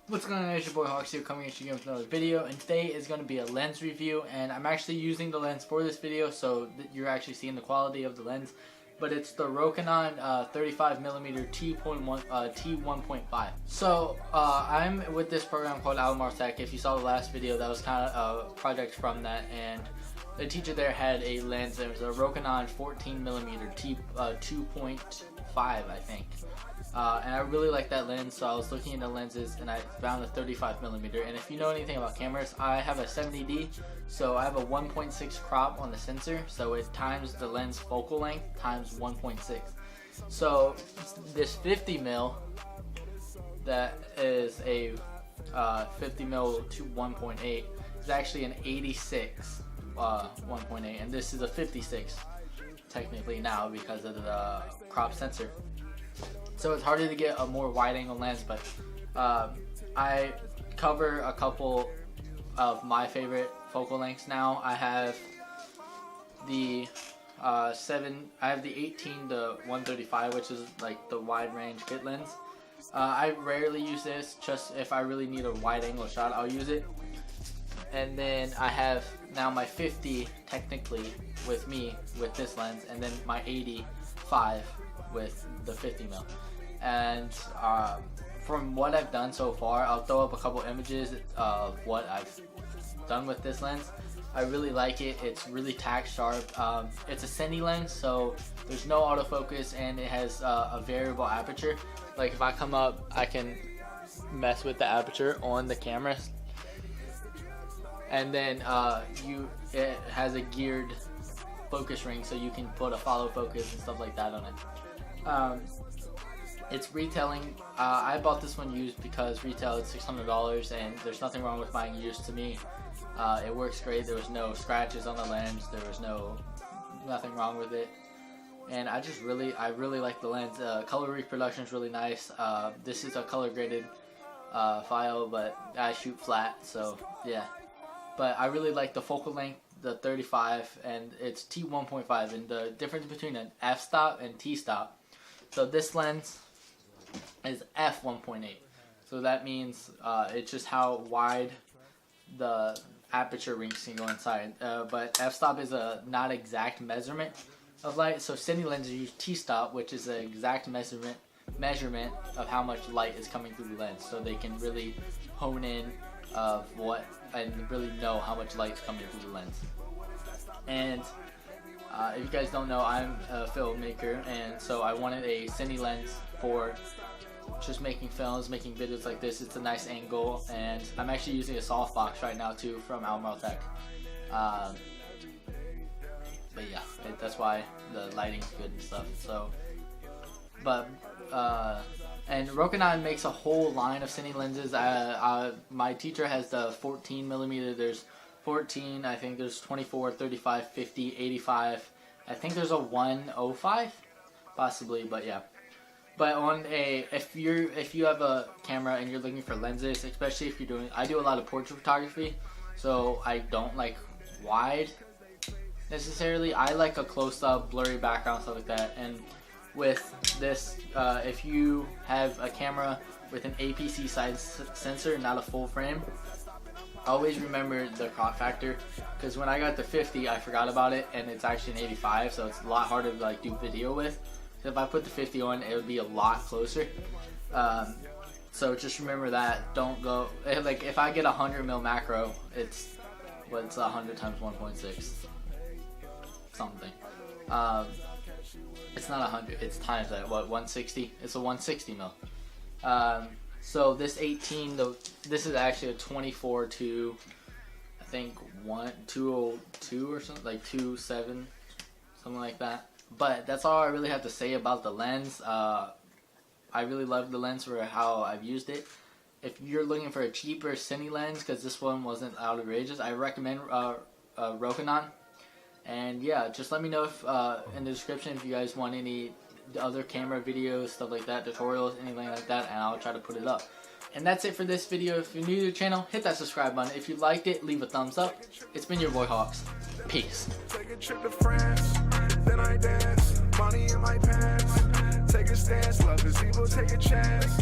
What's going on, it's your boy Hawks here, coming at you again with another video, and today is going to be a lens review, and I'm actually using the lens for this video so that you're actually seeing the quality of the lens, but it's the Rokinon 35mm T1.5. So I'm with this program called Almar Tech. If you saw the last video, that was kind of a project from that, and the teacher there had a lens. There was a Rokinon 14mm T2.5, I think. And I really like that lens, so I was looking into lenses and I found a 35mm. And if you know anything about cameras, I have a 70D, so I have a 1.6 crop on the sensor, so it times the lens focal length times 1.6. So this 50mm, that is a 50mm to 1.8, is actually an 86 1.8, and this is a 56 technically now because of the crop sensor. So it's harder to get a more wide angle lens, but I cover a couple of my favorite focal lengths now. I have the I have the 18 to 135, which is like the wide range kit lens. I rarely use this, just if I really need a wide angle shot, I'll use it. And then I have now my 50 technically with me with this lens, and then my 85 with the 50mm. And from what I've done so far, I'll throw up a couple images of what I've done with this lens. I really like it. It's really tack sharp. It's a cine lens, so there's no autofocus, and it has a variable aperture. Like if I come up, I can mess with the aperture on the camera, and then it has a geared focus ring, so you can put a follow focus and stuff like that on it. It's retailing. I bought this one used because retail is $600, and there's nothing wrong with buying used to me. It works great. There was no scratches on the lens. There was nothing wrong with it, and I really like the lens. Color reproduction is really nice. This is a color graded file, but I shoot flat, so yeah. But I really like the focal length, the 35, and it's T1.5, and the difference between an f-stop and t-stop. So this lens is f1.8, so that means it's just how wide the aperture rings can go inside. But f-stop is a not exact measurement of light, so cine lenses use t-stop, which is the exact measurement of how much light is coming through the lens, so they can really hone in of what and really know how much light is coming through the lens. And if you guys don't know, I'm a filmmaker, and so I wanted a cine lens for just making films, making videos like this. It's a nice angle, and I'm actually using a softbox right now too from Almar Tech. But yeah, that's why the lighting's good and stuff. So, but and Rokinon makes a whole line of cine lenses. My teacher has the 14mm. There's 14, I think there's 24, 35, 50, 85. I think there's a 105, possibly, but yeah. But on if you have a camera and you're looking for lenses, especially if you're doing, I do a lot of portrait photography, so I don't like wide necessarily. I like a close-up, blurry background, stuff like that. And with this, if you have a camera with an APC size sensor, not a full frame, always remember the crop factor, because when I got the 50, I forgot about it, and it's actually an 85, so it's a lot harder to like do video with. If I put the 50 on, it would be a lot closer. So just remember that. Don't go like if I get 100mm macro, it's 100 times 1.6 something. It's not 100. It's times that. What, 160? It's a 160mm. So this 18, this is actually a 24 to, I think 202 or something, like 27, something like that. But that's all I really have to say about the lens. I really love the lens for how I've used it. If you're looking for a cheaper cine lens, because this one wasn't outrageous, I recommend Rokinon. And yeah, just let me know if in the description if you guys want any other camera videos, stuff like that, tutorials, anything like that, and I'll try to put it up. And that's it for this video. If you're new to the channel, hit that subscribe button. If you liked it, leave a thumbs up. It's been your boy Hawks. Peace. Take a trip to France, then I dance, money in my pants. Take a stance, love is evil, take a chance.